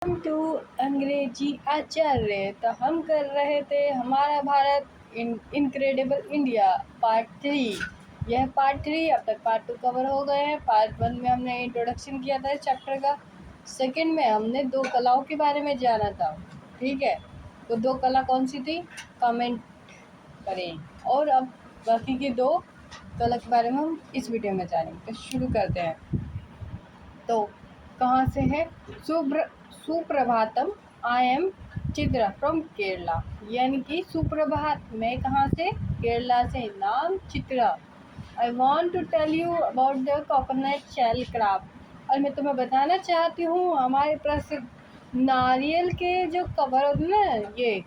To अंग्रेजी आचार्य। तो हम कर रहे थे हमारा भारत इनक्रेडिबल इंडिया पार्ट 3। यह पार्ट 3, अब तक पार्ट 2 कवर हो गए हैं। पार्ट 1 में हमने इंट्रोडक्शन किया था इस चैप्टर का। सेकंड में हमने 2 कलाओं के बारे में जाना था। ठीक है, तो 2 कला कौन सी थी, कमेंट करें। और अब बाकी की 2 कला के बारे में हम इस वीडियो में जानेंगे। तो शुरू करते हैं। तो कहाँ से है? सुप्रभातम, I am Chitra from Kerala. यानी कि सुप्रभात, मैं कहाँ से? केरला से। नाम Chitra. I want to tell you about the coconut shell craft. और मैं तुम्हें बताना चाहती हूँ हमारे प्रसिद्ध नारियल के जो कवर होते हैं ना, ये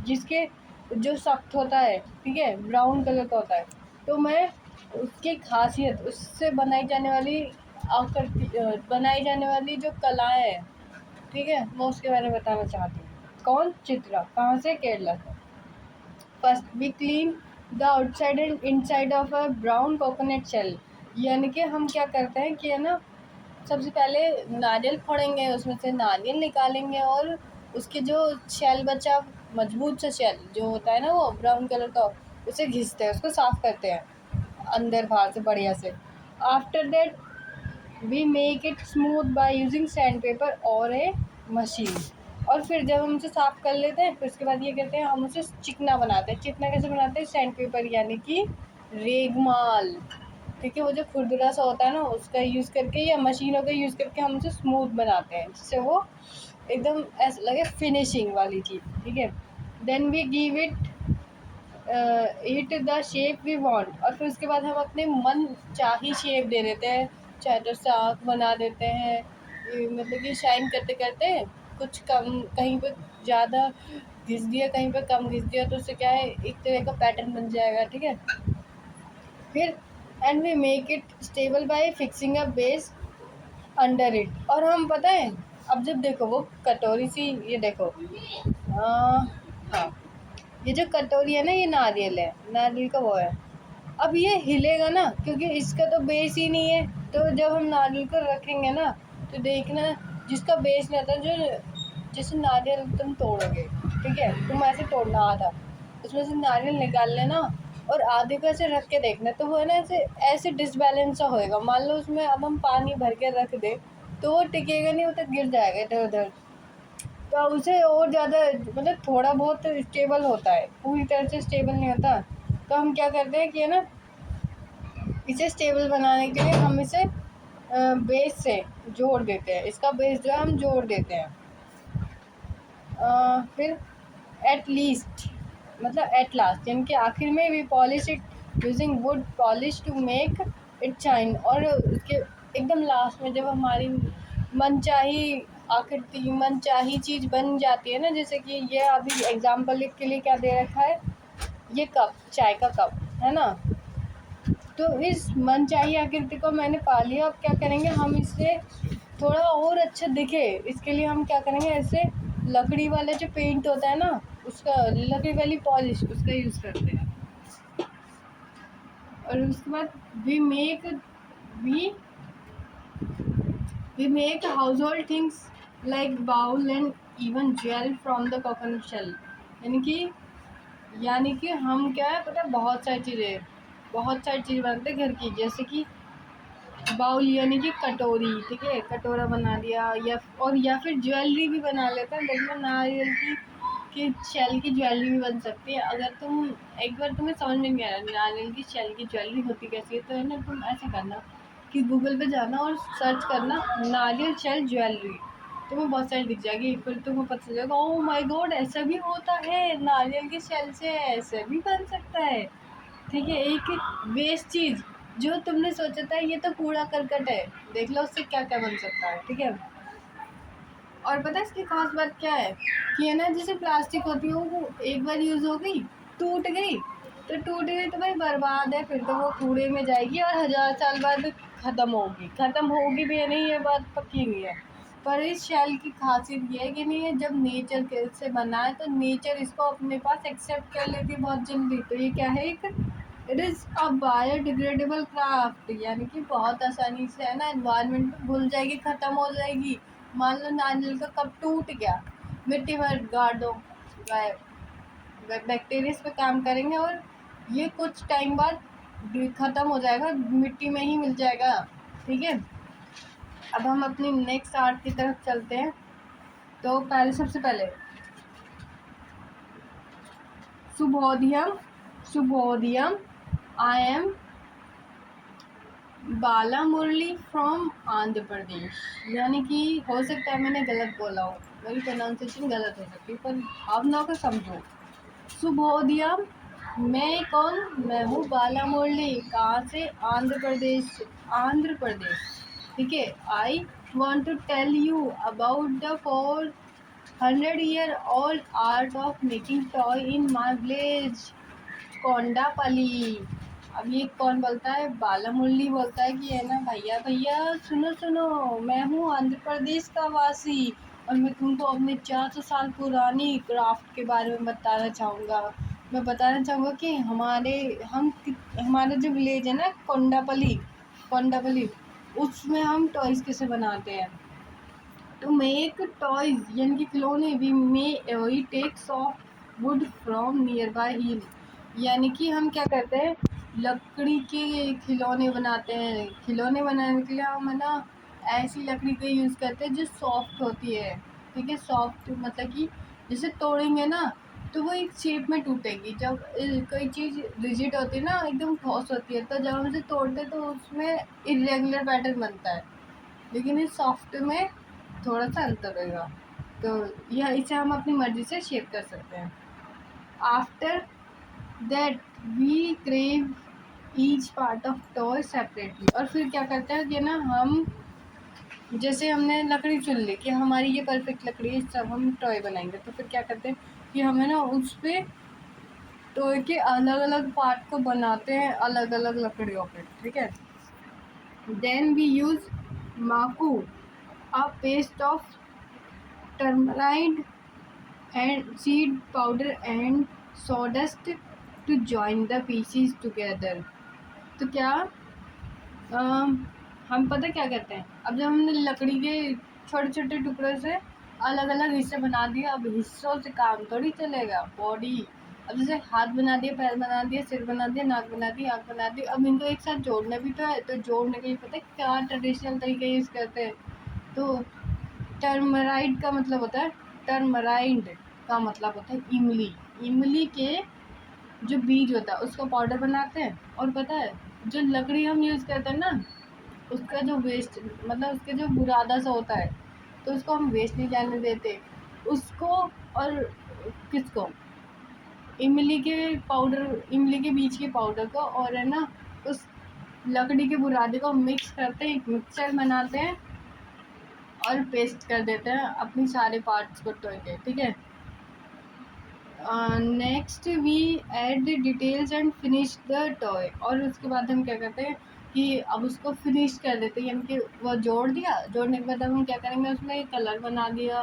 जिसके जो सख्त होता है, ठीक है, ब्राउन कलर का होता है, तो मैं उसकी खासियत, उससे बनाई जाने वाली जो कलाएं हैं, ठीक है, मैं उसके बारे में बताना चाहती हूँ। कौन? चित्रा। कहाँ से? केरला से। First we clean the outside and inside of a brown coconut shell. यानी कि हम क्या करते हैं कि है ना, सबसे पहले नारियल फोड़ेंगे, उसमें से नारियल निकालेंगे और उसके जो शेल बचा, मजबूत सा शेल जो होता है ना, वो ब्राउन कलर का, उसे घिसते हैं, उसको साफ करते हैं अंदर बाहर से बढ़िया से। After that we make it smooth by using sand paper और ए मशीन। और फिर जब हम उसे साफ़ कर लेते हैं, फिर उसके बाद ये कहते हैं हम उसे चिकना बनाते हैं। चिकना कैसे बनाते हैं? सैंड पेपर यानी कि रेगमाल, ठीक है, वो जो खुरदुरा सा होता है ना, उसका यूज़ करके या मशीनों का यूज़ करके हम उसे स्मूथ बनाते हैं, जिससे वो एकदम ऐसा लगे फिनिशिंग वाली चीज़। ठीक है, then we give it the shape we want. और फिर उसके बाद हम अपने मन चाही शेप दे देते हैं। चाहे तो से आँख बना देते हैं, मतलब कि शाइन करते करते कुछ कम, कहीं पे ज़्यादा घिस दिया, कहीं पे कम घिस दिया, तो उससे क्या है, एक तरह का पैटर्न बन जाएगा। ठीक है, फिर and we make it stable by fixing a base under it. और हम पता है, अब जब देखो वो कटोरी सी, ये देखो, हाँ, ये जो कटोरी है ना, ये नारियल है, नारियल का वो है। अब ये हिलेगा ना, क्योंकि इसका तो बेस ही नहीं है। तो जब हम नारियल को रखेंगे ना, तो देखना, जिसका बेस नहीं आता, जो जैसे नारियल तुम तोड़ोगे, ठीक है, तुम ऐसे तोड़ना आधा, उसमें से नारियल निकाल लेना और आधे को ऐसे रख के देखना, तो वो है ना, ऐसे ऐसे डिसबैलेंस सा होएगा। मान लो उसमें अब हम पानी भर के रख दे, तो वो टिकेगा नहीं, वो तो गिर जाएगा इधर उधर। तो उसे और ज़्यादा, मतलब थोड़ा बहुत स्टेबल होता है, पूरी तरह से स्टेबल नहीं होता। तो हम क्या करते हैं कि है ना, इसे स्टेबल बनाने के लिए हम इसे बेस से जोड़ देते हैं। इसका बेस जो है हम जोड़ देते हैं। फिर एट लीस्ट, मतलब एट लास्ट, यानी कि आखिर में we polish it using wood polish to make it shine. और उसके एकदम लास्ट में जब हमारी मनचाही आकृति, मनचाही चीज़ बन जाती है ना, जैसे कि ये अभी एग्जाम्पल के लिए क्या दे रखा है, ये कप, चाय का कप है ना, तो इस मनचाही आकृति को मैंने पा लिया। अब क्या करेंगे, हम इससे थोड़ा और अच्छा दिखे, इसके लिए हम क्या करेंगे, ऐसे लकड़ी वाला जो पेंट होता है ना, उसका, लकड़ी वाली पॉलिश, उसका यूज़ करते हैं। और उसके बाद we we make household things like bowl and even jewel from the coconut shell. यानी कि हम क्या है, पता है, बहुत सारी चीज़ें बनाते हैं घर की, जैसे कि बाउल यानी कि कटोरी, ठीक है, कटोरा बना दिया, या फिर ज्वेलरी भी बना लेते हैं। देखना, नारियल की शेल की ज्वेलरी भी बन सकती है। अगर तुम एक बार तुम्हें समझ में नहीं आ रहा नारियल की शेल की ज्वेलरी होती कैसी है, तो है ना, तुम ऐसे करना कि गूगल पे जाना और सर्च करना नारियल शेल ज्वेलरी, तुम्हें बहुत सारी दिख जाएगी। फिर तुम्हें पता चल जाएगा, ओह माय गॉड, ऐसा भी होता है, नारियल की शेल से ऐसे भी बन सकता है। ठीक है, एक वेस्ट चीज़ जो तुमने सोचा था ये तो कूड़ा करकट है, देख लो उससे क्या क्या बन सकता है। ठीक है, और पता है इसकी खास बात क्या है कि है ना, जैसे प्लास्टिक होती है, वो एक बार यूज़ हो गई, टूट गई तो भाई बर्बाद है, फिर तो वो कूड़े में जाएगी और 1000 साल बाद ख़त्म होगी भी या नहीं, ये बात पक्की नहीं है। पर इस शैल की खासियत ये है कि नहीं है, जब नेचर के से बना है तो नेचर इसको अपने पास एक्सेप्ट कर लेती है बहुत जल्दी। तो ये क्या है, एक it is a biodegradable craft, यानी कि बहुत आसानी से है ना, एनवायरनमेंट घुल जाएगी, ख़त्म हो जाएगी, मान लो नारियल का कप टूट गया, मिट्टी में गाड़ दो, बैक्टीरिया इस पे काम करेंगे और ये कुछ टाइम बाद ख़त्म हो जाएगा, मिट्टी में ही मिल जाएगा। ठीक है, अब हम अपनी नेक्स्ट आर्ट की तरफ चलते हैं। तो पहले सबसे पहले शुभोदयम, शुभोदयम, I am Bala Murali from Andhra Pradesh. यानी कि हो सकता है मैंने गलत बोला हो, मेरी प्रोनाउंसिएशन गलत हो सकती है, पर भावनाओं को समझो। शुभोदयम, मैं कौन, मैं हूँ बाला मुरली, कहाँ से, आंध्र प्रदेश, आंध्र प्रदेश। ठीक है, I want to tell you about the 400-year old art of making toy in my village Kondapalli. अब ये कौन बोलता है, बाला मुरली बोलता है कि है ना, भैया भैया सुनो सुनो, मैं हूँ आंध्र प्रदेश का वासी और मैं तुमको अपने 400 साल पुरानी क्राफ्ट के बारे में बताना चाहूँगा। मैं बताना चाहूँगा कि हमारा जो विलेज है ना कोंडापल्ली, कोंडापल्ली, उसमें हम टॉयज़ कैसे बनाते हैं। टू मेक टॉयज़ यानी कि खिलौने, we take soft wood from nearby hill. यानी कि हम क्या करते हैं, लकड़ी के खिलौने बनाते हैं। खिलौने बनाने के लिए हम है ना ऐसी लकड़ी का यूज़ करते हैं जो सॉफ्ट होती है। ठीक है, सॉफ्ट मतलब कि जैसे तोड़ेंगे ना तो वो एक शेप में टूटेगी। जब कोई चीज़ रिजिड होती है ना, एकदम ठोस होती है, तो जब हम उसे तोड़ते हैं तो उसमें इरेगुलर पैटर्न बनता है, लेकिन इस सॉफ्ट में थोड़ा सा अंतर रहेगा। तो यह इसे हम अपनी मर्ज़ी से शेप कर सकते हैं। After that we carve each part of toy separately. और फिर क्या करते हैं कि ना हम, जैसे हमने लकड़ी चुन ली कि हमारी ये परफेक्ट लकड़ी है, सब हम टॉय बनाएंगे, तो फिर क्या करते हैं कि हमें ना उस पर टॉय के अलग अलग पार्ट को बनाते हैं अलग अलग लकड़ियों पे। ठीक है, देन वी यूज़ माकू, a paste of turmeric and seed powder and sawdust to join the pieces together। तो क्या हम पता क्या करते हैं, अब जब हमने लकड़ी के छोटे छोटे टुकड़ों से अलग अलग हिस्से बना दिए, अब हिस्सों से काम थोड़ी चलेगा। बॉडी, अब जैसे हाथ बना दिए, पैर बना दिए, सिर बना दिया, नाक बना दी, आँख बना दी, अब इनको एक साथ जोड़ना भी तो है। तो जोड़ने के लिए पता है क्या ट्रेडिशनल तरीके यूज़ करते हैं। तो टर्मराइड का मतलब होता है, टर्मराइड का मतलब होता है इमली। इमली के जो बीज होता है उसका पाउडर बनाते हैं। और पता है जो लकड़ी हम यूज़ करते हैं ना, उसका जो वेस्ट मतलब उसके जो बुरादा सा होता है, तो उसको हम वेस्ट नहीं जाने देते उसको। और किसको, इमली के पाउडर, इमली के बीज के पाउडर को, और है ना उस लकड़ी के बुरादे को मिक्स करते हैं, एक मिक्सचर बनाते हैं और पेस्ट कर देते हैं अपनी सारे पार्ट्स को टॉय के। ठीक है, next we add the details and finish the toy. और उसके बाद हम क्या करते हैं कि अब उसको फिनिश कर देते हैं, यानी कि वो जोड़ दिया, जोड़ने के बाद हम क्या करेंगे, उसमें कलर बना दिया,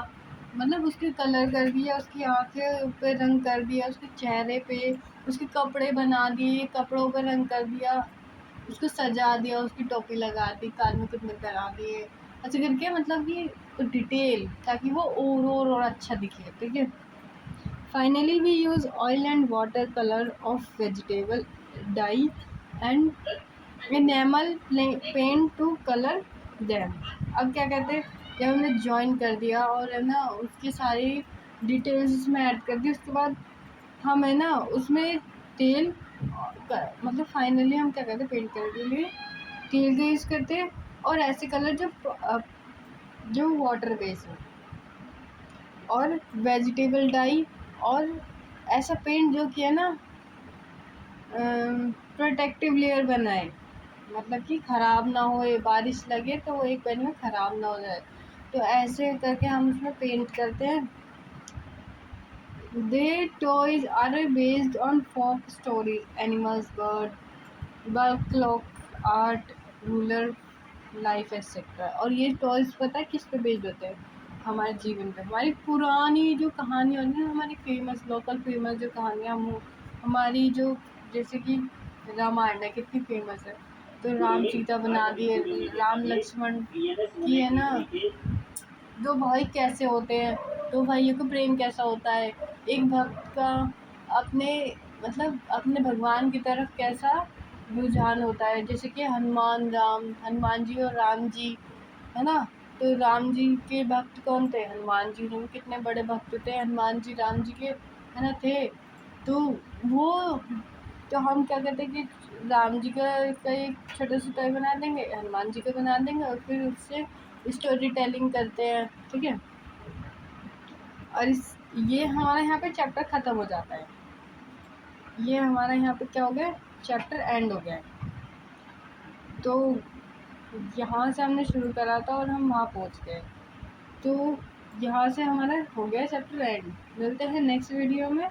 मतलब उसके कलर कर दिया, उसकी आँखें पे रंग कर दिया, उसके चेहरे पे, उसके कपड़े बना दिए, कपड़ों पर रंग कर दिया, उसको सजा दिया, उसकी टोपी लगा दी, कान में कुछ लगा दिए, ऐसे करके मतलब कि डिटेल, ताकि वो और अच्छा दिखे। ठीक है, finally we use oil and watercolor of vegetable dye and enamel paint to color them। अब क्या कहते हैं, जब हमने ज्वाइन कर दिया और है ना उसकी सारी डिटेल्स उसमें ऐड कर दी, उसके बाद हम है ना उसमें तेल मतलब फाइनली हम क्या करते हैं, पेंट करने के लिए तेल का यूज़ करते हैं। और ऐसे कलर जो वाटर बेस हो, और वेजिटेबल डाई, और ऐसा पेंट जो कि है ना प्रोटेक्टिव लेयर बनाए, मतलब कि ख़राब ना हो, बारिश लगे तो वो एक पेन में ख़राब ना हो जाए। तो ऐसे करके हम उसमें पेंट करते हैं। They toys are based on folk stories, animals, bird clock art, rural life etcetera. और ये टॉयज़ पता है किस पे बेस्ड होते हैं, हमारे जीवन पे, हमारी पुरानी जो कहानी होती है, हमारी फेमस लोकल फेमस जो कहानियाँ हमारी जो, जैसे कि रामायण है कितनी फेमस है, तो राम सीता बना दिए, राम लक्ष्मण की है ना दो भाई कैसे होते हैं, दो भाइयों का प्रेम कैसा होता है, एक भक्त का अपने मतलब अपने भगवान की तरफ कैसा रुझान होता है। जैसे कि हनुमान जी और राम जी, है ना। तो राम जी के भक्त कौन थे? हनुमान जी। उन्होंने कितने बड़े भक्त थे हनुमान जी, राम जी के, है ना, थे। तो वो, तो हम क्या करते हैं कि राम जी का एक छोटा सा टॉय बना देंगे, हनुमान जी का बना देंगे, और फिर उससे स्टोरी टेलिंग करते हैं, ठीक है। और ये हमारे यहाँ पे चैप्टर ख़त्म हो जाता है। ये हमारा यहाँ पे क्या हो गया, चैप्टर एंड हो गया है। तो यहाँ से हमने शुरू करा था और हम वहाँ पहुँच गए। तो यहाँ से हमारा हो गया चैप्टर एंड। मिलते हैं नेक्स्ट वीडियो में,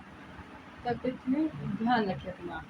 तब तक के लिए ध्यान रखिए अपना।